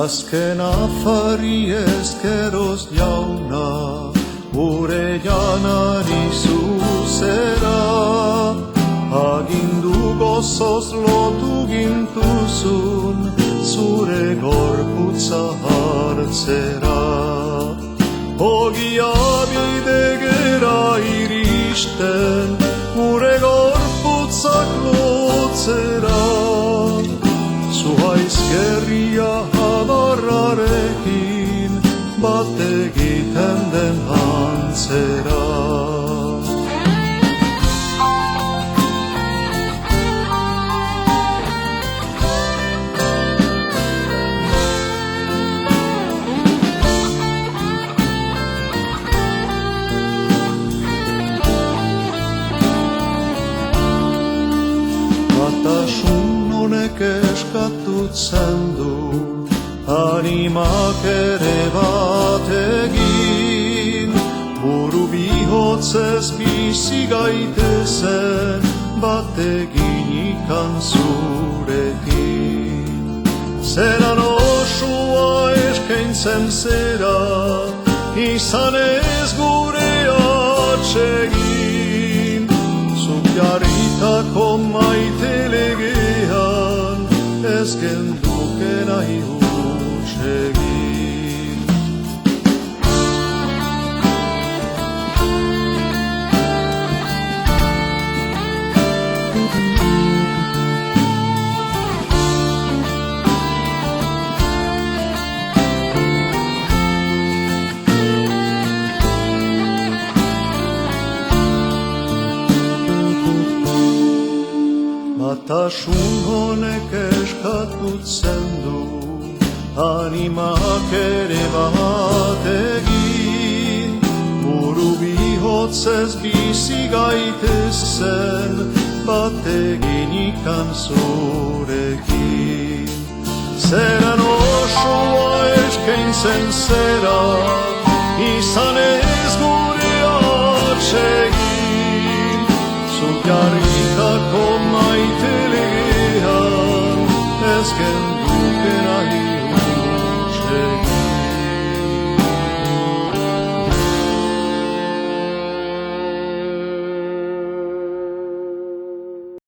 Azken afari ezkeroz jauna, gure janari zuzera, agindu gozoz lotu gintuzun, zure gorputza hartzera. Ogia bidegera iristen, gure gorputzak lotzera, zuhaizkerria hamarrarekin, bat egiten den antzera. Batasun honek eskatutzen du, animak ere bat egin, buru bihotzez bizi gaitezen, bat egin ikan zurekin. Zeran osua eskaintzen zera, izan ez gure atsegin, zuk jarritako maite legean, ez genduke nahi hutsegin. Batasun honek eskatutzen du, animak ere bat egin, buru bihotzez bizi gaitezen, bat egin ikan zurekin. Zeran osoa eskaintzen zera, izan ez gure atsegin, zuk jarritako maite legean, ez genduke nahi